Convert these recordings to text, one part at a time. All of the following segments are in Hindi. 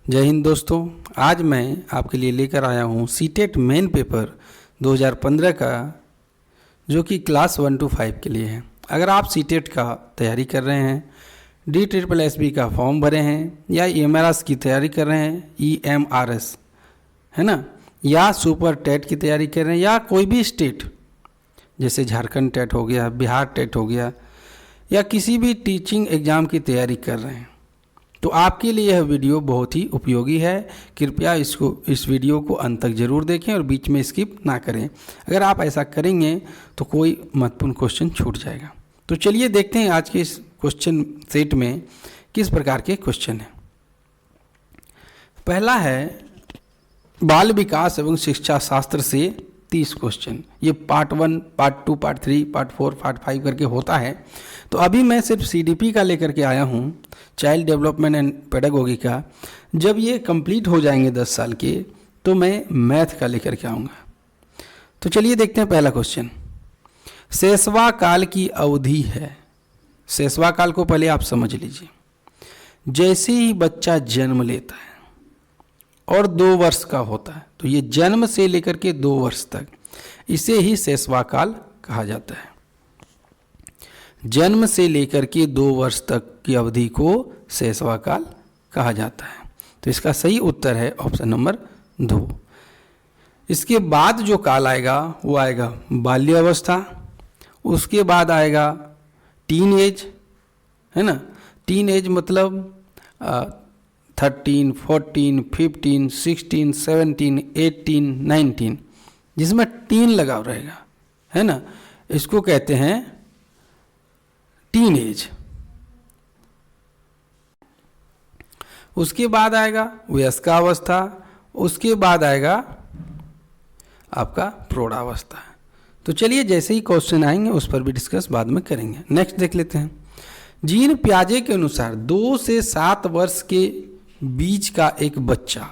जय हिंद दोस्तों। आज मैं आपके लिए लेकर आया हूँ सीटेट मेन पेपर 2015 का, जो कि क्लास 1 to 5 के लिए है। अगर आप सीटेट का तैयारी कर रहे हैं, DSSB का फॉर्म भरे हैं, या EMRS की तैयारी कर रहे हैं, EMRS है ना, या सुपर टेट की तैयारी कर रहे हैं, या कोई भी स्टेट जैसे झारखंड टेट हो गया, बिहार टेट हो गया, या किसी भी टीचिंग एग्ज़ाम की तैयारी कर रहे हैं, तो आपके लिए यह वीडियो बहुत ही उपयोगी है। कृपया इस वीडियो को अंत तक जरूर देखें और बीच में स्किप ना करें। अगर आप ऐसा करेंगे तो कोई महत्वपूर्ण क्वेश्चन छूट जाएगा। तो चलिए देखते हैं आज के इस क्वेश्चन सेट में किस प्रकार के क्वेश्चन हैं। पहला है बाल विकास एवं शिक्षा शास्त्र से 30 क्वेश्चन। ये part 1, part 2, part 3, part 4, part 5 करके होता है। तो अभी मैं सिर्फ CDP का लेकर के आया हूँ, चाइल्ड डेवलपमेंट एंड पेडागोगी का। जब ये कंप्लीट हो जाएंगे 10 साल के, तो मैं मैथ का लेकर के आऊँगा। तो चलिए देखते हैं पहला क्वेश्चन। शैशवा काल की अवधि है। शैशवा काल को पहले आप समझ लीजिए। जैसे ही बच्चा जन्म लेता है और 2 वर्ष का होता है, तो ये जन्म से लेकर के 2 वर्ष तक, इसे ही शैशवा काल कहा जाता है। जन्म से लेकर के 2 वर्ष तक की अवधि को शैशवा काल कहा जाता है। तो इसका सही उत्तर है ऑप्शन नंबर 2। इसके बाद जो काल आएगा वो आएगा बाल्यावस्था, उसके बाद आएगा टीन एज, है ना। टीन एज मतलब 13, 14, 15, 16, 17, 18, 19, जिसमें टीन लगा रहेगा, है ना। इसको कहते हैं टीन एज। उसके बाद आएगा वयस्कावस्था, उसके बाद आएगा आपका प्रौढ़ावस्था। तो चलिए जैसे ही क्वेश्चन आएंगे उस पर भी डिस्कस बाद में करेंगे। नेक्स्ट देख लेते हैं। जीन पियाजे के अनुसार 2 से 7 वर्ष के बीच का एक बच्चा,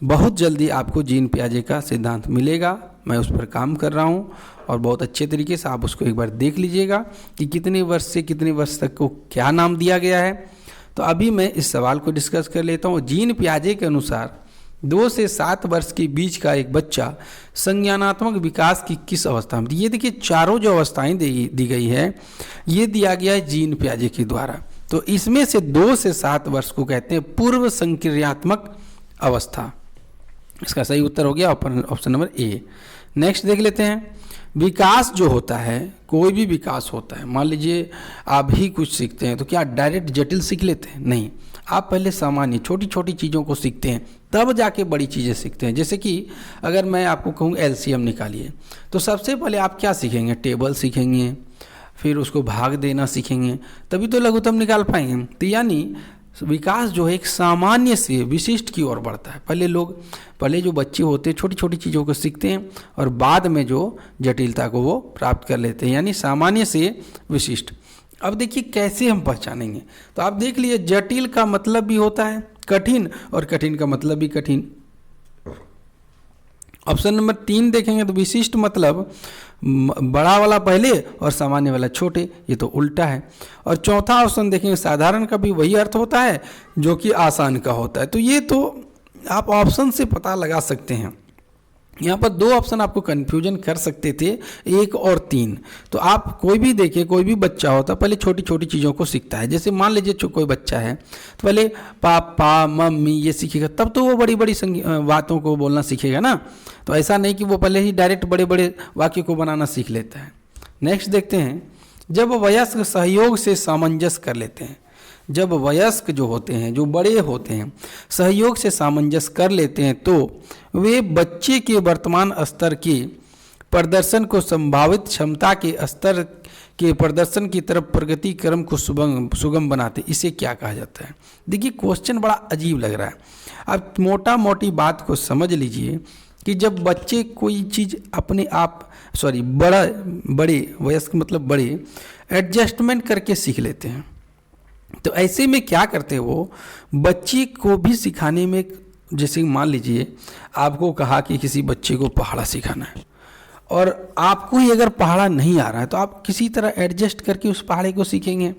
बहुत जल्दी आपको जीन पियाजे का सिद्धांत मिलेगा। मैं उस पर काम कर रहा हूँ और बहुत अच्छे तरीके से आप उसको एक बार देख लीजिएगा कि कितने वर्ष से कितने वर्ष तक को क्या नाम दिया गया है। तो अभी मैं इस सवाल को डिस्कस कर लेता हूँ। जीन पियाजे के अनुसार 2 से 7 वर्ष के बीच का एक बच्चा संज्ञानात्मक विकास की किस अवस्था में, ये देखिए चारों जो अवस्थाएं दी गई है, ये दिया गया है जीन पियाजे के द्वारा। तो इसमें से 2 से 7 वर्ष को कहते हैं पूर्व संक्रियात्मक अवस्था। इसका सही उत्तर हो गया ऑप्शन नंबर ए। नेक्स्ट देख लेते हैं। विकास जो होता है, कोई भी विकास होता है, मान लीजिए आप ही कुछ सीखते हैं, तो क्या डायरेक्ट जटिल सीख लेते हैं? नहीं, आप पहले सामान्य छोटी छोटी चीज़ों को सीखते हैं, तब जाके बड़ी चीज़ें सीखते हैं। जैसे कि अगर मैं आपको कहूँ LCM निकालिए, तो सबसे पहले आप क्या सीखेंगे? टेबल सीखेंगे, फिर उसको भाग देना सीखेंगे, तभी तो लघुत्तम निकाल पाएंगे। तो यानी विकास जो है एक सामान्य से विशिष्ट की ओर बढ़ता है। पहले जो बच्चे होते हैं छोटी छोटी चीज़ों को सीखते हैं और बाद में जो जटिलता को वो प्राप्त कर लेते हैं, यानी सामान्य से विशिष्ट। अब देखिए कैसे हम पहचानेंगे। तो आप देख लीजिए, जटिल का मतलब भी होता है कठिन और कठिन का मतलब भी कठिन। ऑप्शन नंबर 3 देखेंगे तो विशिष्ट मतलब बड़ा वाला पहले और सामान्य वाला छोटे, ये तो उल्टा है। और चौथा ऑप्शन देखेंगे साधारण का भी वही अर्थ होता है जो कि आसान का होता है। तो ये तो आप ऑप्शन से पता लगा सकते हैं। यहाँ पर 2 ऑप्शन आपको कन्फ्यूजन कर सकते थे, 1 और 3। तो आप कोई भी देखिए, कोई भी बच्चा होता पहले छोटी छोटी चीज़ों को सीखता है। जैसे मान लीजिए कोई बच्चा है तो पहले पापा मम्मी ये सीखेगा, तब तो वो बड़ी बड़ी बातों को बोलना सीखेगा ना। तो ऐसा नहीं कि वो पहले ही डायरेक्ट बड़े बड़े वाक्य को बनाना सीख लेता है। नेक्स्ट देखते हैं। जब वयस्क सहयोग से सामंजस्य कर लेते हैं, जब वयस्क जो होते हैं, जो बड़े होते हैं, सहयोग से सामंजस्य कर लेते हैं, तो वे बच्चे के वर्तमान स्तर के प्रदर्शन को संभावित क्षमता के स्तर के प्रदर्शन की तरफ प्रगति क्रम को सुगम बनाते। इसे क्या कहा जाता है? देखिए क्वेश्चन बड़ा अजीब लग रहा है। आप मोटा मोटी बात को समझ लीजिए कि जब बच्चे कोई चीज़ अपने आप बड़े वयस्क मतलब बड़े एडजस्टमेंट करके सीख लेते हैं, तो ऐसे में क्या करते हैं वो बच्चे को भी सिखाने में, जैसे मान लीजिए आपको कहा कि किसी बच्चे को पहाड़ा सिखाना है और आपको ही अगर पहाड़ा नहीं आ रहा है तो आप किसी तरह एडजस्ट करके उस पहाड़े को सीखेंगे,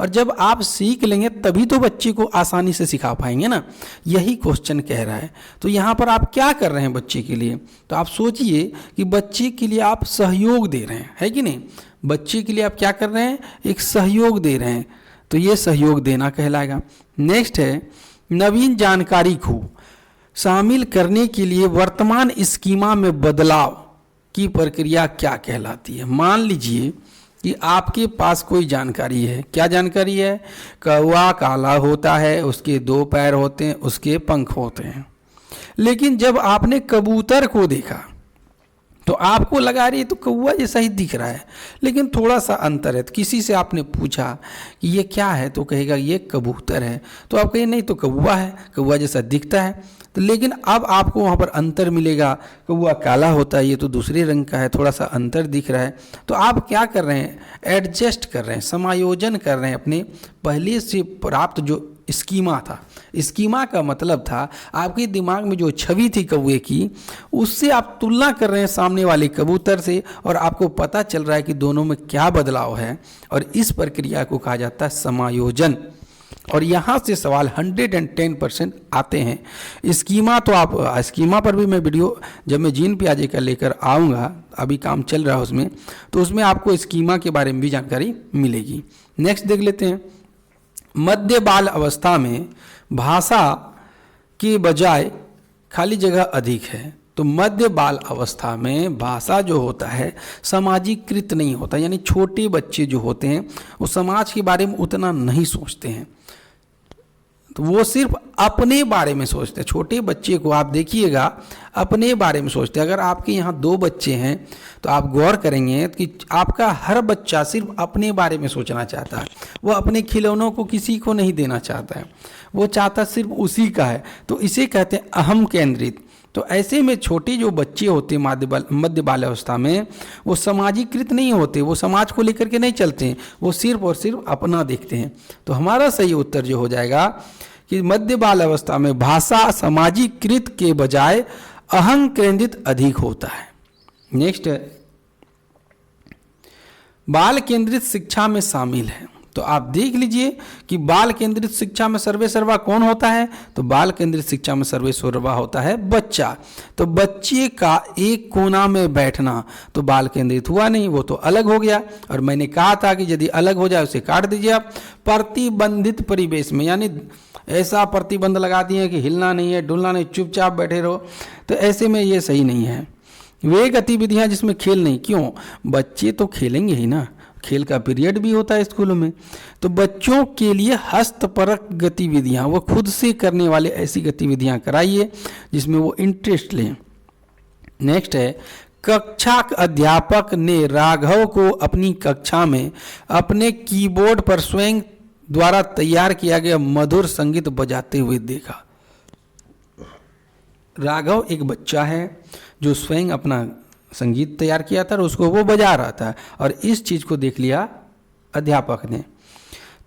और जब आप सीख लेंगे तभी तो बच्चे को आसानी से सिखा पाएंगे ना। यही क्वेश्चन कह रहा है। तो यहाँ पर आप क्या कर रहे हैं बच्चे के लिए, तो आप सोचिए कि बच्चे के लिए आप सहयोग दे रहे हैं, है कि नहीं। बच्चे के लिए आप क्या कर रहे हैं, एक सहयोग दे रहे हैं, तो ये सहयोग देना कहलाएगा। नेक्स्ट है नवीन जानकारी को शामिल करने के लिए वर्तमान स्कीमा में बदलाव की प्रक्रिया क्या कहलाती है। मान लीजिए कि आपके पास कोई जानकारी है, क्या जानकारी है, कौवा काला होता है, उसके 2 पैर होते हैं, उसके पंख होते हैं, लेकिन जब आपने कबूतर को देखा तो आपको लगा रही है तो कौवा जैसा ही दिख रहा है, लेकिन थोड़ा सा अंतर है। तो किसी से आपने पूछा कि ये क्या है, तो कहेगा ये कबूतर है, तो आप कहें नहीं तो कौवा है, कौवा जैसा दिखता है। तो लेकिन अब आपको वहाँ पर अंतर मिलेगा, कौवा काला होता है, ये तो दूसरे रंग का है, थोड़ा सा अंतर दिख रहा है। तो आप क्या कर रहे हैं, एडजस्ट कर रहे हैं, समायोजन कर रहे हैं अपने पहले से प्राप्त जो स्कीमा था। स्कीमा का मतलब था आपके दिमाग में जो छवि थी कौवे की, उससे आप तुलना कर रहे हैं सामने वाले कबूतर से, और आपको पता चल रहा है कि दोनों में क्या बदलाव है, और इस प्रक्रिया को कहा जाता है समायोजन। और यहाँ से सवाल 110% आते हैं। स्कीमा तो आप स्कीमा पर भी मैं वीडियो जब मैं जीन पियाजे का लेकर आऊँगा, अभी काम चल रहा है उसमें, तो उसमें आपको स्कीमा के बारे में भी जानकारी मिलेगी। नेक्स्ट देख लेते हैं, मध्य बाल अवस्था में भाषा के बजाय खाली जगह अधिक है। तो मध्य बाल अवस्था में भाषा जो होता है सामाजिकृत नहीं होता, यानी छोटे बच्चे जो होते हैं वो समाज के बारे में उतना नहीं सोचते हैं, तो वो सिर्फ अपने बारे में सोचते हैं। छोटे बच्चे को आप देखिएगा अपने बारे में सोचते हैं। अगर आपके यहाँ 2 बच्चे हैं तो आप गौर करेंगे कि आपका हर बच्चा सिर्फ अपने बारे में सोचना चाहता है, वो अपने खिलौनों को किसी को नहीं देना चाहता है, वो चाहता सिर्फ उसी का है। तो इसे कहते हैं अहम केंद्रित। तो ऐसे में छोटे जो बच्चे होते हैं मध्य बाल अवस्था में, वो सामाजिकृत नहीं होते, वो समाज को लेकर के नहीं चलते हैं, वो सिर्फ और सिर्फ अपना देखते हैं। तो हमारा सही उत्तर जो हो जाएगा कि मध्य बाल अवस्था में भाषा सामाजिकृत के बजाय अहम केंद्रित अधिक होता है। नेक्स्ट है बाल केंद्रित शिक्षा में शामिल है। तो आप देख लीजिए कि बाल केंद्रित शिक्षा में सर्वे सर्वा कौन होता है, तो बाल केंद्रित शिक्षा में सर्वे सर्वा होता है बच्चा। तो बच्चे का एक कोना में बैठना तो बाल केंद्रित हुआ नहीं, वो तो अलग हो गया। और मैंने कहा था कि यदि अलग हो जाए उसे काट दीजिए आप। प्रतिबंधित परिवेश में, यानी ऐसा प्रतिबंध लगा दिए कि हिलना नहीं है, डुलना नहीं, चुपचाप बैठे रहो, तो ऐसे में ये सही नहीं है। वे गतिविधियां जिसमें खेल नहीं, क्यों, बच्चे तो खेलेंगे ही ना, खेल का पीरियड भी होता है स्कूलों में। तो बच्चों के लिए हस्तपरक गतिविधियां, वो खुद से करने वाले ऐसी गतिविधियां कराइए जिसमें वो इंटरेस्ट लें। नेक्स्ट है कक्षा अध्यापक ने राघव को अपनी कक्षा में अपने कीबोर्ड पर स्वयं द्वारा तैयार किया गया मधुर संगीत बजाते हुए देखा। राघव एक बच्चा है जो स्वयं अपना संगीत तैयार किया था और उसको वो बजा रहा था, और इस चीज को देख लिया अध्यापक ने।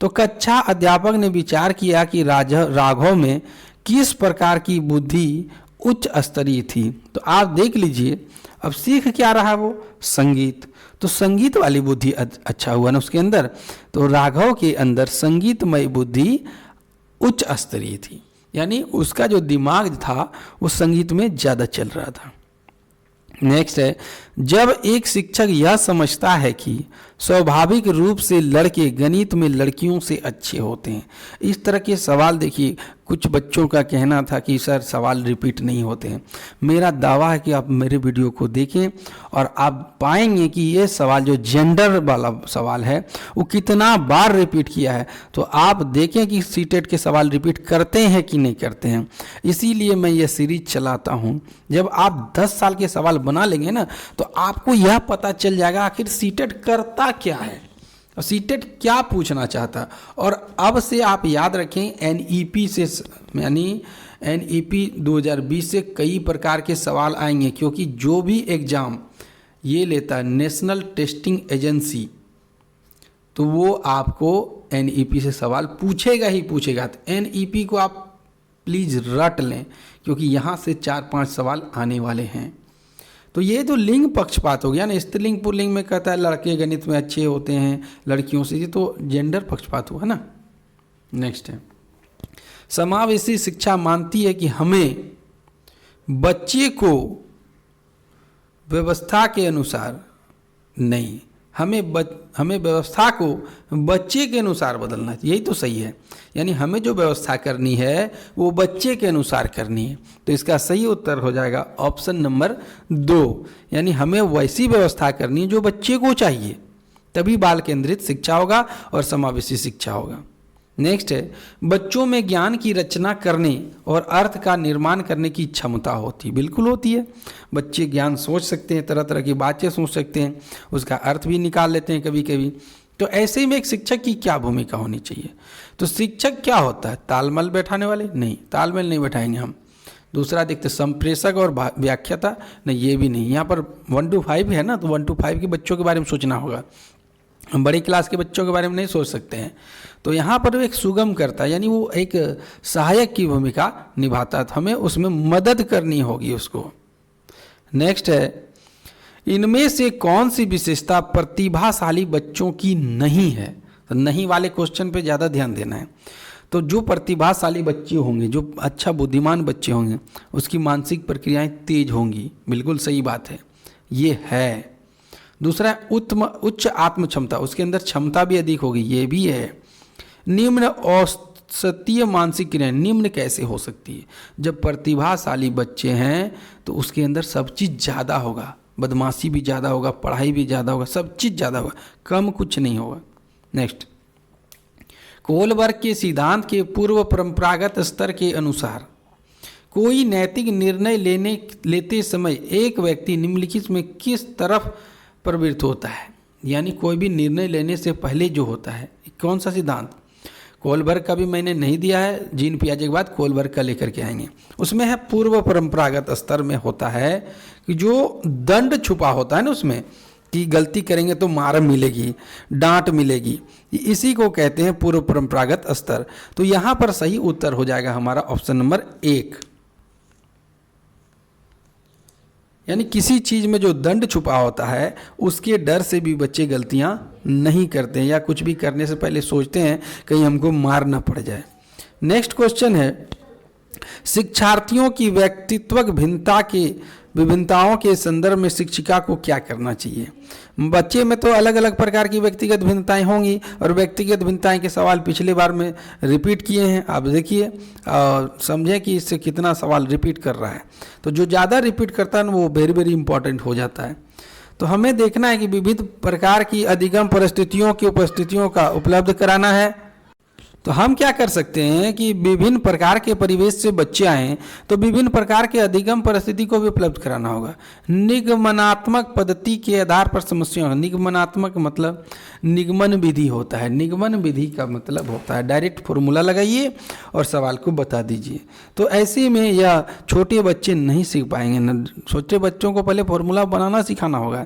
तो कक्षा अध्यापक ने विचार किया कि राघव में किस प्रकार की बुद्धि उच्च स्तरीय थी। तो आप देख लीजिए अब सीख क्या रहा वो, संगीत। तो संगीत वाली बुद्धि अच्छा हुआ ना उसके अंदर। तो राघव के अंदर संगीतमय बुद्धि उच्च स्तरीय थी, यानी उसका जो दिमाग था वो संगीत में ज़्यादा चल रहा था। नेक्स्ट है जब एक शिक्षक यह समझता है कि स्वाभाविक रूप से लड़के गणित में लड़कियों से अच्छे होते हैं। इस तरह के सवाल देखिए, कुछ बच्चों का कहना था कि सर सवाल रिपीट नहीं होते हैं। मेरा दावा है कि आप मेरे वीडियो को देखें और आप पाएंगे कि ये सवाल जो जेंडर वाला सवाल है वो कितना बार रिपीट किया है। तो आप देखें कि सीटेट के सवाल रिपीट करते हैं कि नहीं करते हैं। इसीलिए मैं ये सीरीज चलाता हूँ। जब आप 10 साल के सवाल बना लेंगे ना तो आपको यह पता चल जाएगा आखिर सीटेट करता क्या है और सीटेट क्या पूछना चाहता। और अब से आप याद रखें एनईपी से, यानी एनईपी 2020 से कई प्रकार के सवाल आएंगे, क्योंकि जो भी एग्ज़ाम ये लेता है नेशनल टेस्टिंग एजेंसी, तो वो आपको एनईपी से सवाल पूछेगा ही पूछेगा। तो एनईपी को आप प्लीज़ रट लें, क्योंकि यहाँ से 4-5 सवाल आने वाले हैं। तो ये जो लिंग पक्षपात हो गया ना, स्त्रीलिंग पुल्लिंग में कहता है लड़के गणित में अच्छे होते हैं लड़कियों से, ये तो जेंडर पक्षपात हुआ ना। नेक्स्ट है, समावेशी शिक्षा मानती है कि हमें बच्चे को व्यवस्था के अनुसार नहीं, हमें व्यवस्था को बच्चे के अनुसार बदलना चाहिए, यही तो सही है। यानी हमें जो व्यवस्था करनी है वो बच्चे के अनुसार करनी है। तो इसका सही उत्तर हो जाएगा ऑप्शन नंबर 2, यानी हमें वैसी व्यवस्था करनी है जो बच्चे को चाहिए, तभी बाल केंद्रित शिक्षा होगा और समावेशी शिक्षा होगा। नेक्स्ट है, बच्चों में ज्ञान की रचना करने और अर्थ का निर्माण करने की क्षमता होती, बिल्कुल होती है। बच्चे ज्ञान सोच सकते हैं, तरह तरह की बातें सोच सकते हैं, उसका अर्थ भी निकाल लेते हैं कभी कभी। तो ऐसे में एक शिक्षक की क्या भूमिका होनी चाहिए? तो शिक्षक क्या होता है? तालमेल बैठाने वाले? नहीं, तालमेल नहीं बैठाएंगे हम। दूसरा देखते संप्रेषक और व्याख्याता? नहीं, ये भी नहीं। यहाँ पर 1 to 5 है ना, तो 1 to 5 के बच्चों के बारे में सोचना होगा, हम बड़ी क्लास के बच्चों के बारे में नहीं सोच सकते हैं। तो यहाँ पर एक सुगम करता है, यानी वो एक सहायक की भूमिका निभाता है, तो हमें उसमें मदद करनी होगी उसको। नेक्स्ट है, इनमें से कौन सी विशेषता प्रतिभाशाली बच्चों की नहीं है? तो नहीं वाले क्वेश्चन पे ज़्यादा ध्यान देना है। तो जो प्रतिभाशाली बच्चे होंगे, जो अच्छा बुद्धिमान बच्चे होंगे, उसकी मानसिक प्रक्रियाएं तेज होंगी, बिल्कुल सही बात है, ये है। दूसरा है उच्च आत्म क्षमता, उसके अंदर क्षमता भी अधिक होगी, ये भी है। निम्न औसतीय मानसिक क्रियाएं, निम्न कैसे हो सकती है? जब प्रतिभाशाली बच्चे हैं तो उसके अंदर सब चीज़ ज़्यादा होगा, बदमाशी भी ज़्यादा होगा, पढ़ाई भी ज़्यादा होगा, सब चीज़ ज़्यादा होगा, कम कुछ नहीं होगा। नेक्स्ट, कोलबर्ग के सिद्धांत के पूर्व परंपरागत स्तर के अनुसार कोई नैतिक निर्णय लेते समय एक व्यक्ति निम्नलिखित में किस तरफ प्रवृत्त होता है? यानी कोई भी निर्णय लेने से पहले जो होता है, कौन सा सिद्धांत? कोलबर्ग का भी मैंने नहीं दिया है, जीन पियाजे के बाद कोलबर्ग का लेकर के आएंगे। उसमें है पूर्व परंपरागत स्तर में होता है कि जो दंड छुपा होता है ना उसमें, कि गलती करेंगे तो मार मिलेगी, डांट मिलेगी, इसी को कहते हैं पूर्व परंपरागत स्तर। तो यहाँ पर सही उत्तर हो जाएगा हमारा ऑप्शन नंबर 1, यानी किसी चीज़ में जो दंड छुपा होता है उसके डर से भी बच्चे गलतियां नहीं करते हैं, या कुछ भी करने से पहले सोचते हैं कहीं हमको मार ना पड़ जाए। नेक्स्ट क्वेश्चन है, शिक्षार्थियों की व्यक्तित्व विभिन्नताओं के संदर्भ में शिक्षिका को क्या करना चाहिए? बच्चे में तो अलग अलग प्रकार की व्यक्तिगत भिन्नताएं होंगी, और व्यक्तिगत भिन्नताएं के सवाल पिछले बार में रिपीट किए हैं, आप देखिए और समझें कि इससे कितना सवाल रिपीट कर रहा है। तो जो ज़्यादा रिपीट करता है ना वो वेरी वेरी इंपॉर्टेंट हो जाता है। तो हमें देखना है कि विविध प्रकार की अधिगम परिस्थितियों की उपस्थितियों का उपलब्ध कराना है। तो हम क्या कर सकते हैं कि विभिन्न प्रकार के परिवेश से बच्चे आएँ तो विभिन्न प्रकार के अधिगम परिस्थिति को भी उपलब्ध कराना होगा। निगमनात्मक पद्धति के आधार पर समस्या, निगमनात्मक मतलब निगमन विधि होता है, निगमन विधि का मतलब होता है डायरेक्ट फॉर्मूला लगाइए और सवाल को बता दीजिए। तो ऐसे में यह छोटे बच्चे नहीं सीख पाएंगे न, छोटे बच्चों को पहले फॉर्मूला बनाना सिखाना होगा।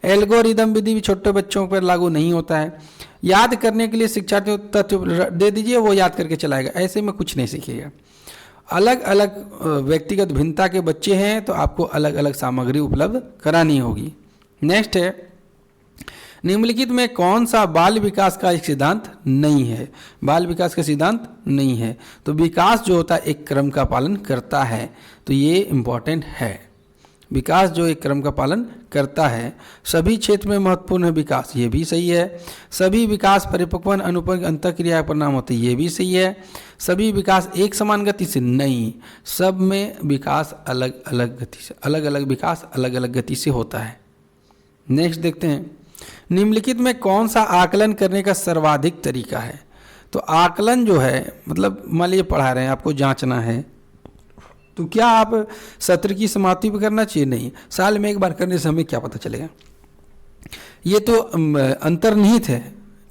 एल्गोरिदम विधि भी छोटे बच्चों पर लागू नहीं होता है। याद करने के लिए शिक्षार्थियों तत्व दे दीजिए, वो याद करके चलाएगा, ऐसे में कुछ नहीं सीखेगा। अलग अलग व्यक्तिगत भिन्नता के बच्चे हैं तो आपको अलग अलग सामग्री उपलब्ध करानी होगी। नेक्स्ट है, निम्नलिखित में कौन सा बाल विकास का एक सिद्धांत नहीं है? बाल विकास का सिद्धांत नहीं है। तो विकास जो होता है एक क्रम का पालन करता है, तो ये इम्पॉर्टेंट है। विकास जो एक क्रम का पालन करता है। सभी क्षेत्र में महत्वपूर्ण है विकास, ये भी सही है। सभी विकास परिपक्वन अनुपन अंतःक्रिया परिणाम होते, ये भी सही है। सभी विकास एक समान गति से नहीं, सब में विकास अलग अलग गति से, अलग अलग विकास अलग अलग गति से होता है। नेक्स्ट देखते हैं, निम्नलिखित में कौन सा आकलन करने का सर्वाधिक तरीका है? तो आकलन जो है मतलब मान लीजिए पढ़ा रहे हैं, आपको जांचना है, तो क्या आप सत्र की समाप्ति पर करना चाहिए? नहीं, साल में एक बार करने से हमें क्या पता चलेगा? ये तो अंतर्निहित है।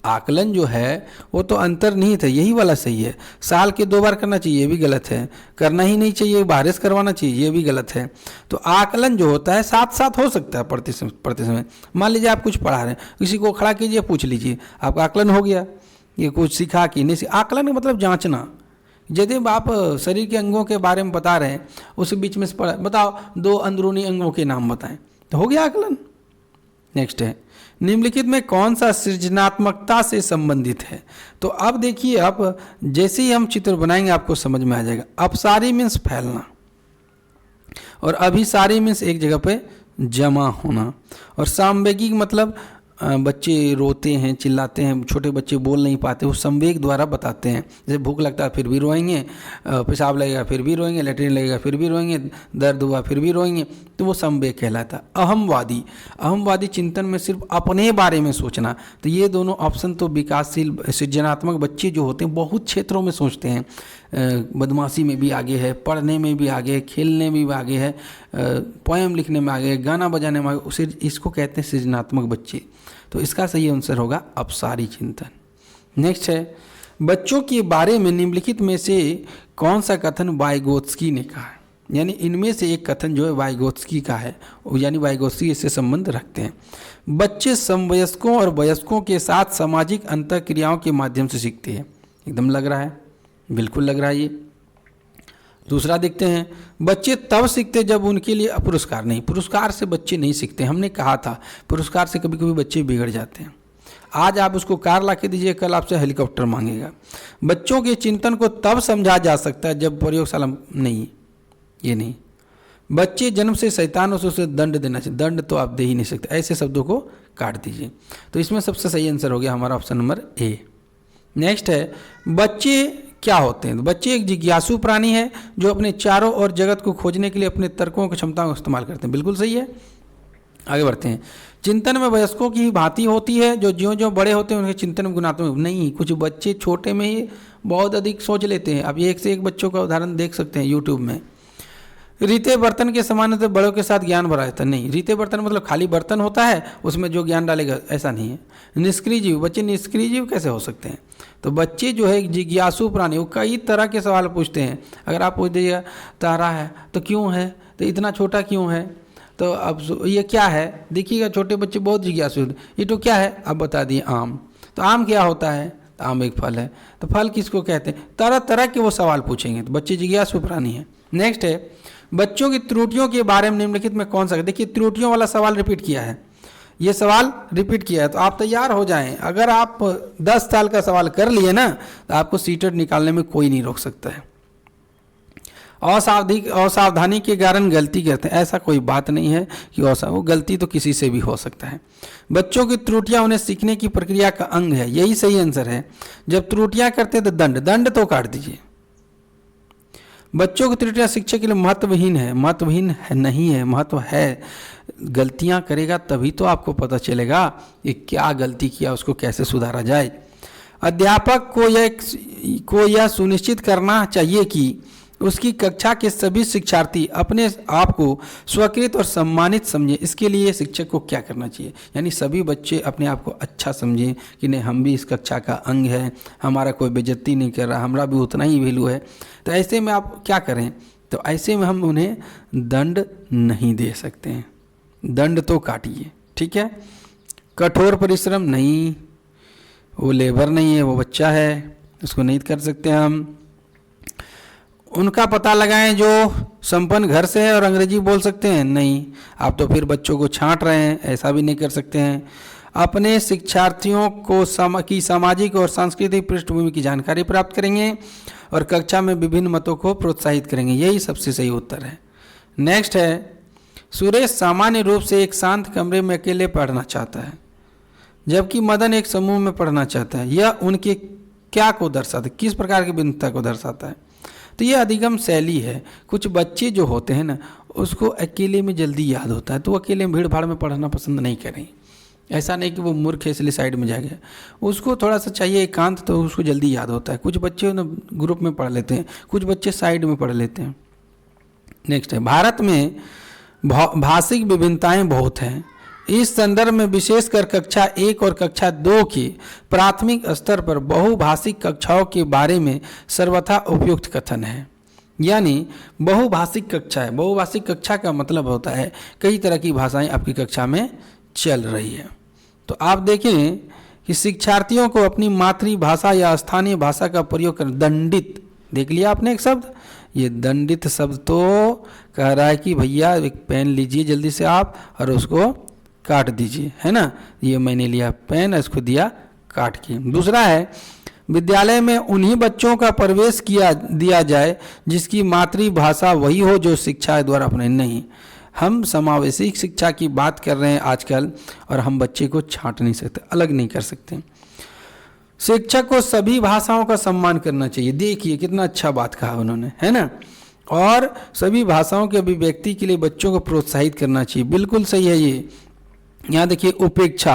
आकलन जो है वो तो अंतर्निहित है, यही वाला सही है। साल के 2 बार करना चाहिए, ये भी गलत है। करना ही नहीं चाहिए, बारिश करवाना चाहिए, ये भी गलत है। तो आकलन जो होता है साथ साथ हो सकता है पढ़ते समय। मान लीजिए आप कुछ पढ़ा रहे हैं, किसी को खड़ा कीजिए, पूछ लीजिए, आपका आकलन हो गया। ये कुछ सीखा कि नहीं, आकलन का मतलब जाँचना। यदि आप शरीर के अंगों के बारे में बता रहे हैं, उस बीच में बताओ 2 अंदरूनी अंगों के नाम बताएं, तो हो गया आकलन। नेक्स्ट है, निम्नलिखित में कौन सा सृजनात्मकता से संबंधित है? तो अब देखिए, अब जैसे ही हम चित्र बनाएंगे आपको समझ में आ जाएगा। अपसारी मीन्स फैलना, और अभिसारी मीन्स एक जगह पे जमा होना, और संवेगिक मतलब बच्चे रोते हैं, चिल्लाते हैं, छोटे बच्चे बोल नहीं पाते, वो संवेग द्वारा बताते हैं। जैसे भूख लगता है फिर भी रोएंगे, पेशाब लगेगा फिर भी रोएंगे, लेटरिन लगेगा फिर भी रोएंगे, दर्द हुआ फिर भी रोएंगे, तो वो संवेग कहलाता है। अहमवादी, अहमवादी चिंतन में सिर्फ अपने बारे में सोचना। तो ये दोनों ऑप्शन तो विकासशील सृजनात्मक बच्चे जो होते हैं बहुत क्षेत्रों में सोचते हैं। बदमाशी में भी आगे है, पढ़ने में भी आगे है, खेलने में भी आगे है, पोएम लिखने में आगे है, गाना बजाने में आगे, इसको कहते हैं सृजनात्मक बच्चे। तो इसका सही आंसर होगा अपसारी चिंतन। नेक्स्ट है, बच्चों के बारे में निम्नलिखित में से कौन सा कथन वाइगोत्स्की ने कहा है? यानी इनमें से एक कथन जो है वाइगोत्स्की का है, यानी वाइगोत्स्की इससे संबंध रखते हैं। बच्चे समवयस्कों और वयस्कों के साथ सामाजिक अंतःक्रियाओं के माध्यम से सीखते हैं। एकदम लग रहा है, बिल्कुल लग रहा है ये। दूसरा देखते हैं, बच्चे तब सीखते जब उनके लिए पुरस्कार नहीं। पुरस्कार से बच्चे नहीं सीखते, हमने कहा था पुरस्कार से कभी कभी बच्चे बिगड़ जाते हैं। आज आप उसको कार ला के दीजिए, कल आपसे हेलीकॉप्टर मांगेगा। बच्चों के चिंतन को तब समझा जा सकता है जब प्रयोगशाला नहीं, ये नहीं। बच्चे जन्म से शैतान हो, उसे दंड देना चाहिए। दंड तो आप दे ही नहीं सकते, ऐसे शब्दों को काट दीजिए। तो इसमें सबसे सही आंसर हो गया हमारा ऑप्शन नंबर ए। नेक्स्ट है, बच्चे क्या होते हैं? बच्चे एक जिज्ञासु प्राणी है जो अपने चारों ओर जगत को खोजने के लिए अपने तर्कों की क्षमताओं का इस्तेमाल करते हैं। बिल्कुल सही है। आगे बढ़ते हैं, चिंतन में वयस्कों की भांति होती है, जो ज्यों ज्यों बड़े होते हैं उनके चिंतन में गुणात्मक नहीं। कुछ बच्चे छोटे में ही बहुत अधिक सोच लेते हैं। आप एक से एक बच्चों का उदाहरण देख सकते हैं यूट्यूब में। रीते बर्तन के समान तो बड़ों के साथ ज्ञान भरा रहता नहीं। रीते बर्तन मतलब खाली बर्तन होता है, उसमें जो ज्ञान डालेगा, ऐसा नहीं है। निष्क्रिय जीव, बच्चे निष्क्रिय जीव कैसे हो सकते हैं? तो बच्चे जो है जिज्ञासु प्राणी, वो कई तरह के सवाल पूछते हैं। अगर आप पूछ दीजिएगा तारा है तो क्यों है, तो इतना छोटा क्यों है, तो अब ये क्या है, देखिएगा छोटे बच्चे बहुत जिज्ञासु होते। ये तो क्या है, अब बता दिए आम। तो आम क्या होता है? तो आम एक फल है। तो फल किसको कहते हैं? तरह तरह के वो सवाल पूछेंगे। तो बच्चे जिज्ञासु प्राणी हैं। नेक्स्ट है, बच्चों की त्रुटियों के बारे में निम्नलिखित में कौन सा? देखिए त्रुटियों वाला सवाल रिपीट किया है, ये सवाल रिपीट किया है, तो आप तैयार हो जाएं। अगर आप 10 साल का सवाल कर लिए ना, तो आपको सीटेट निकालने में कोई नहीं रोक सकता है। असावधानी के कारण गलती करते हैं, ऐसा कोई बात नहीं है कि वो गलती तो किसी से भी हो सकता है। बच्चों की त्रुटियां उन्हें सीखने की प्रक्रिया का अंग है, यही सही आंसर है। जब त्रुटियां करते तो दंड तो काट दीजिए। बच्चों की त्रुटियां शिक्षा के लिए महत्वहीन है, महत्वहीन है नहीं है, महत्व है। गलतियां करेगा तभी तो आपको पता चलेगा कि क्या गलती किया, उसको कैसे सुधारा जाए। अध्यापक को यह सुनिश्चित करना चाहिए कि उसकी कक्षा के सभी शिक्षार्थी अपने आप को स्वीकृत और सम्मानित समझें। इसके लिए शिक्षक को क्या करना चाहिए? यानी सभी बच्चे अपने आप को अच्छा समझें कि नहीं, हम भी इस कक्षा का अंग है, हमारा कोई बेइज्जती नहीं कर रहा, हमारा भी उतना ही वैल्यू है। तो ऐसे में आप क्या करें? तो ऐसे में हम उन्हें दंड नहीं दे सकते हैं, दंड तो काटिए, ठीक है। कठोर परिश्रम नहीं, वो लेबर नहीं है, वो बच्चा है, उसको नहीं कर सकते हम। उनका पता लगाएं जो संपन्न घर से है और अंग्रेजी बोल सकते हैं, नहीं, आप तो फिर बच्चों को छांट रहे हैं, ऐसा भी नहीं कर सकते हैं। अपने शिक्षार्थियों को की सामाजिक और सांस्कृतिक पृष्ठभूमि की जानकारी प्राप्त करेंगे और कक्षा में विभिन्न मतों को प्रोत्साहित करेंगे, यही सबसे सही उत्तर है। नेक्स्ट है, सुरेश सामान्य रूप से एक शांत कमरे में अकेले पढ़ना चाहता है, जबकि मदन एक समूह में पढ़ना चाहता है। यह उनके क्या को दर्शाता है, किस प्रकार की भिन्नता को दर्शाता है? तो ये अधिगम शैली है। कुछ बच्चे जो होते हैं ना, उसको अकेले में जल्दी याद होता है, तो वो अकेले में भीड़ भाड़ में पढ़ना पसंद नहीं करें। ऐसा नहीं कि वो मूर्ख है इसलिए साइड में जा गया, उसको थोड़ा सा चाहिए एकांत, तो उसको जल्दी याद होता है। कुछ बच्चे ना ग्रुप में पढ़ लेते हैं, कुछ बच्चे साइड में पढ़ लेते हैं। नेक्स्ट है, भारत में भाषिक विभिन्नताएं बहुत हैं। इस संदर्भ में विशेषकर कक्षा 1 और कक्षा 2 के प्राथमिक स्तर पर बहुभाषिक कक्षाओं के बारे में सर्वथा उपयुक्त कथन है। यानी बहुभाषिक कक्षा है। बहुभाषिक कक्षा का मतलब होता है कई तरह की भाषाएं आपकी कक्षा में चल रही है। तो आप देखें कि शिक्षार्थियों को अपनी मातृभाषा या स्थानीय भाषा का प्रयोग कर दंडित, देख लिया आपने एक शब्द, ये दंडित शब्द तो कह रहा है कि भैया एक पेन लीजिए जल्दी से आप और उसको काट दीजिए, है ना। ये मैंने लिया पेन, इसको दिया काट के। दूसरा है विद्यालय में उन्हीं बच्चों का प्रवेश दिया जाए जिसकी मातृभाषा वही हो जो शिक्षा द्वारा अपने। नहीं, हम समावेशी शिक्षा की बात कर रहे हैं आजकल, और हम बच्चे को छांट नहीं सकते, अलग नहीं कर सकते। शिक्षक को सभी भाषाओं का सम्मान करना चाहिए। देखिए कितना अच्छा बात कहा उन्होंने, है ना। और सभी भाषाओं के अभिव्यक्ति के लिए बच्चों को प्रोत्साहित करना चाहिए। बिल्कुल सही है ये। यहाँ देखिए उपेक्षा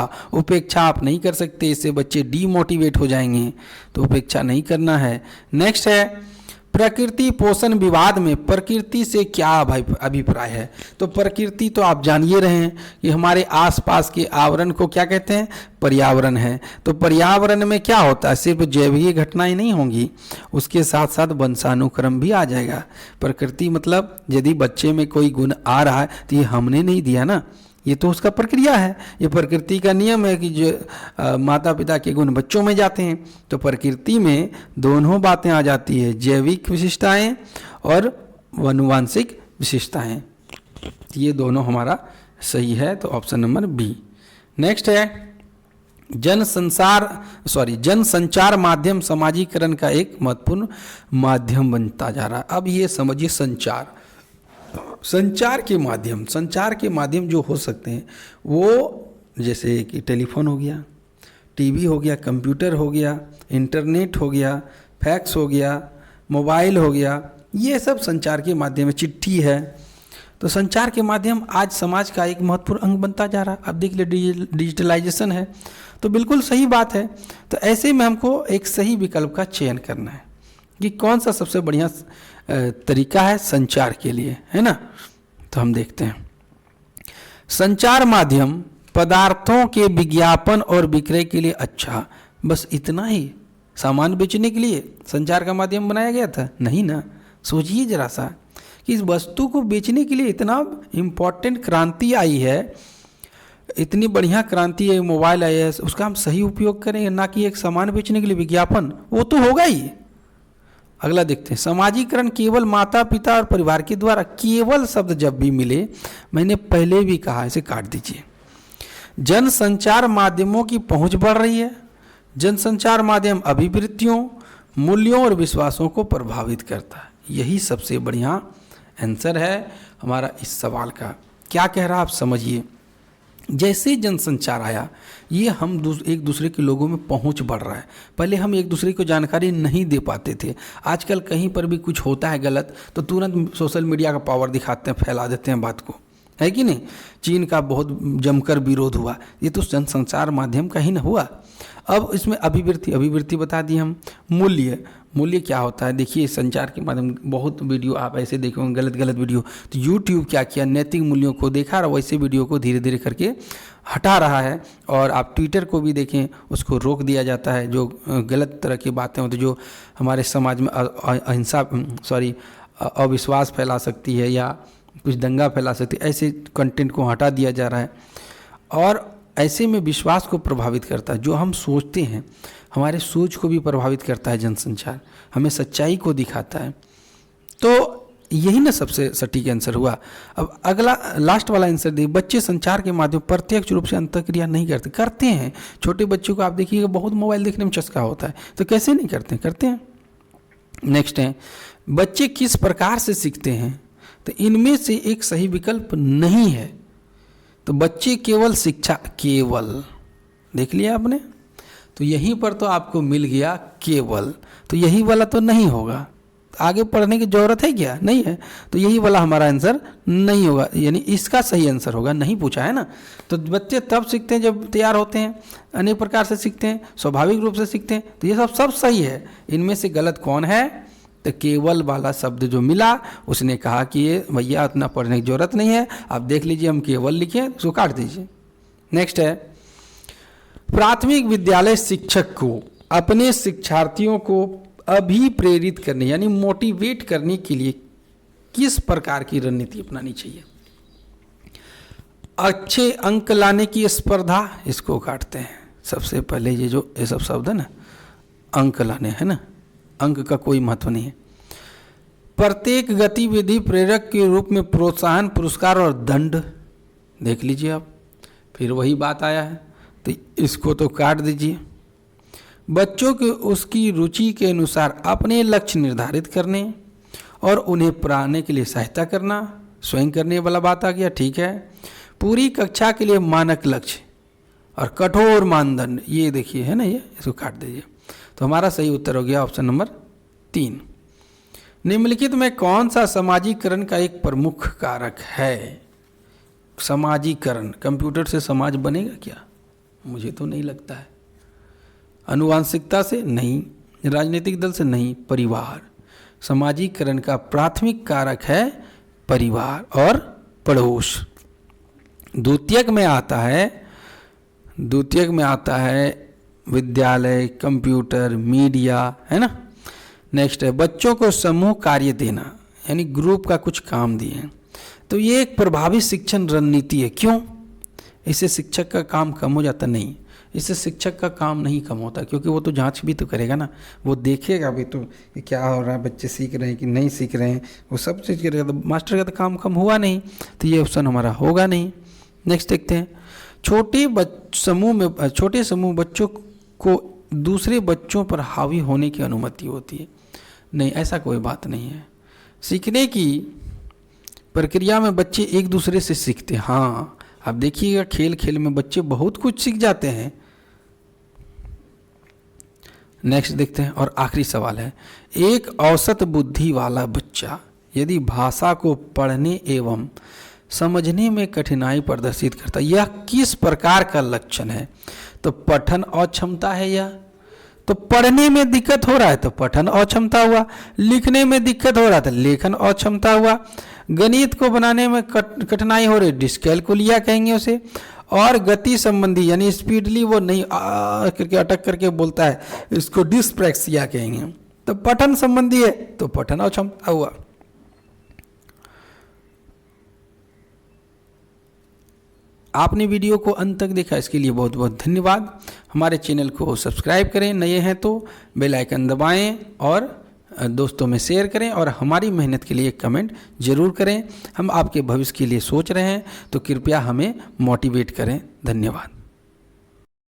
आप नहीं कर सकते, इससे बच्चे डीमोटिवेट हो जाएंगे, तो उपेक्षा नहीं करना है। नेक्स्ट है प्रकृति पोषण विवाद में प्रकृति से क्या अभिप्राय है। तो प्रकृति तो आप जानिए रहे हैं कि हमारे आसपास के आवरण को क्या कहते हैं, पर्यावरण है। तो पर्यावरण में क्या होता है, सिर्फ जैविक घटनाएं नहीं होंगी, उसके साथ साथ वंशानुक्रम भी आ जाएगा। प्रकृति मतलब यदि बच्चे में कोई गुण आ रहा है तो ये हमने नहीं दिया ना, ये तो उसका प्रक्रिया है। ये प्रकृति का नियम है कि जो माता पिता के गुण बच्चों में जाते हैं, तो प्रकृति में दोनों बातें आ जाती है, जैविक विशेषताएं और आनुवंशिक विशेषताएं। ये दोनों हमारा सही है, तो ऑप्शन नंबर बी। नेक्स्ट है जनसंचार माध्यम सामाजिकरण का एक महत्वपूर्ण माध्यम बनता जा रहा है। अब ये समझिए संचार के माध्यम जो हो सकते हैं वो जैसे कि टेलीफोन हो गया, टीवी हो गया, कंप्यूटर हो गया, इंटरनेट हो गया, फैक्स हो गया, मोबाइल हो गया, ये सब संचार के माध्यम है। चिट्ठी है, तो संचार के माध्यम आज समाज का एक महत्वपूर्ण अंग बनता जा रहा है। अब देख लीजिए डिजिटलाइजेशन है, तो बिल्कुल सही बात है। तो ऐसे में हमको एक सही विकल्प का चयन करना है कि कौन सा सबसे बढ़िया तरीका है संचार के लिए, है ना। तो हम देखते हैं संचार माध्यम पदार्थों के विज्ञापन और विक्रय के लिए अच्छा, बस इतना ही। सामान बेचने के लिए संचार का माध्यम बनाया गया था? नहीं ना। सोचिए जरा सा कि इस वस्तु को बेचने के लिए इतना इम्पोर्टेंट क्रांति आई है, इतनी बढ़िया क्रांति है, मोबाइल आया है, उसका हम सही उपयोग करें, ना कि एक सामान बेचने के लिए विज्ञापन, वो तो होगा ही। अगला देखते हैं सामाजिकरण केवल माता पिता और परिवार के द्वारा। केवल शब्द जब भी मिले, मैंने पहले भी कहा, इसे काट दीजिए। जनसंचार माध्यमों की पहुंच बढ़ रही है। जनसंचार माध्यम अभिवृत्तियों, मूल्यों और विश्वासों को प्रभावित करता है। यही सबसे बढ़िया आंसर है हमारा इस सवाल का। क्या कह रहा आप समझिए। जैसे ही जनसंचार आया, ये हम एक दूसरे के लोगों में पहुंच बढ़ रहा है। पहले हम एक दूसरे को जानकारी नहीं दे पाते थे, आजकल कहीं पर भी कुछ होता है गलत तो तुरंत सोशल मीडिया का पावर दिखाते हैं, फैला देते हैं बात को, है कि नहीं। चीन का बहुत जमकर विरोध हुआ, ये तो जनसंचार माध्यम का ही ना हुआ। अब इसमें अभिवृत्ति बता दी हम। मूल्य क्या होता है, देखिए संचार के माध्यम बहुत वीडियो आप ऐसे देखोगे गलत वीडियो, तो यूट्यूब क्या किया, नैतिक मूल्यों को देखा और वैसे वीडियो को धीरे धीरे करके हटा रहा है। और आप ट्विटर को भी देखें, उसको रोक दिया जाता है। जो गलत तरह की बातें होती, जो हमारे समाज में अविश्वास फैला सकती है या कुछ दंगा फैला सकती है, ऐसे कंटेंट को हटा दिया जा रहा है। और ऐसे में विश्वास को प्रभावित करता है, जो हम सोचते हैं हमारे सोच को भी प्रभावित करता है जनसंचार, हमें सच्चाई को दिखाता है। तो यही ना सबसे सटीक आंसर हुआ। अब अगला लास्ट वाला आंसर देखिए, बच्चे संचार के माध्यम प्रत्यक्ष रूप से अंतःक्रिया नहीं करते हैं। छोटे बच्चों को आप देखिएगा बहुत मोबाइल देखने में चस्का होता है, तो कैसे नहीं करते हैं। नेक्स्ट है बच्चे किस प्रकार से सीखते हैं, तो इनमें से एक सही विकल्प नहीं है। तो बच्चे केवल देख लिया आपने, तो यहीं पर तो आपको मिल गया केवल, तो यही वाला तो नहीं होगा। आगे पढ़ने की जरूरत है क्या, नहीं है, तो यही वाला हमारा आंसर नहीं होगा, यानी इसका सही आंसर होगा। नहीं पूछा है ना। तो बच्चे तब सीखते हैं जब तैयार होते हैं, अनेक प्रकार से सीखते हैं, स्वाभाविक रूप से सीखते हैं, तो ये सब सही है। इनमें से गलत कौन है, तो केवल वाला शब्द जो मिला, उसने कहा कि ये भैया उतना पढ़ने की जरूरत नहीं है, आप देख लीजिए हम केवल लिखे, उसको काट दीजिए। नेक्स्ट है प्राथमिक विद्यालय शिक्षक को अपने शिक्षार्थियों को अभिप्रेरित करने यानी मोटिवेट करने के लिए किस प्रकार की रणनीति अपनानी चाहिए। अच्छे अंक लाने की स्पर्धा, इसको काटते हैं। सबसे पहले ये सब शब्द है ना, अंक लाने, है ना, अंक का कोई महत्व नहीं है। प्रत्येक गतिविधि प्रेरक के रूप में प्रोत्साहन, पुरस्कार और दंड। देख लीजिए आप, फिर वही बात आया है, तो इसको तो काट दीजिए। बच्चों के उसकी रुचि के अनुसार अपने लक्ष्य निर्धारित करने और उन्हें पाने के लिए सहायता करना, स्वयं करने वाला बात आ गया, ठीक है। पूरी कक्षा के लिए मानक लक्ष्य और कठोर मानदंड, ये देखिए है ना, ये इसको काट दीजिए। तो हमारा सही उत्तर हो गया ऑप्शन नंबर 3। निम्नलिखित में कौन सा समाजीकरण का एक प्रमुख कारक है? समाजीकरण, कंप्यूटर से समाज बनेगा क्या? मुझे तो नहीं लगता है। आनुवांशिकता से नहीं, राजनीतिक दल से नहीं, परिवार। समाजीकरण का प्राथमिक कारक है परिवार और पड़ोस। द्वितीयक में आता है विद्यालय, कंप्यूटर, मीडिया, है ना। नेक्स्ट है बच्चों को समूह कार्य देना, यानी ग्रुप का कुछ काम दिए। तो ये एक प्रभावी शिक्षण रणनीति है। क्यों? इससे शिक्षक का काम कम हो जाता? नहीं, इससे शिक्षक का काम नहीं कम होता, क्योंकि वो तो जांच भी तो करेगा ना, वो देखेगा भी तो कि क्या हो रहा है, बच्चे सीख रहे हैं कि नहीं सीख रहे हैं, वो सब चीज़ करेगा। तो मास्टर का तो काम कम हुआ नहीं, तो ये ऑप्शन हमारा होगा नहीं। नेक्स्ट देखते हैं, छोटे समूह बच्चों को दूसरे बच्चों पर हावी होने की अनुमति होती है। नहीं, ऐसा कोई बात नहीं है। सीखने की प्रक्रिया में बच्चे एक दूसरे से सीखते हैं। हाँ, आप देखिएगा खेल खेल में बच्चे बहुत कुछ सीख जाते हैं। नेक्स्ट देखते हैं, और आखिरी सवाल है, एक औसत बुद्धि वाला बच्चा यदि भाषा को पढ़ने एवं समझने में कठिनाई प्रदर्शित करता है, यह किस प्रकार का लक्षण है? तो पठन अक्षमता है यह। तो पढ़ने में दिक्कत हो रहा है तो पठन अक्षमता हुआ, लिखने में दिक्कत हो रहा था लेखन अक्षमता हुआ, गणित को बनाने में कठिनाई हो रही डिस्कैलकुलिया कहेंगे उसे, और गति संबंधी यानी स्पीडली वो नहीं करके अटक करके बोलता है, इसको डिस्प्रैक्सिया कहेंगे। तो पठन संबंधी है तो पठन अक्षमता हुआ। आपने वीडियो को अंत तक देखा, इसके लिए बहुत बहुत धन्यवाद। हमारे चैनल को सब्सक्राइब करें, नए हैं तो बेल आइकन दबाएं और दोस्तों में शेयर करें, और हमारी मेहनत के लिए कमेंट जरूर करें। हम आपके भविष्य के लिए सोच रहे हैं, तो कृपया हमें मोटिवेट करें। धन्यवाद।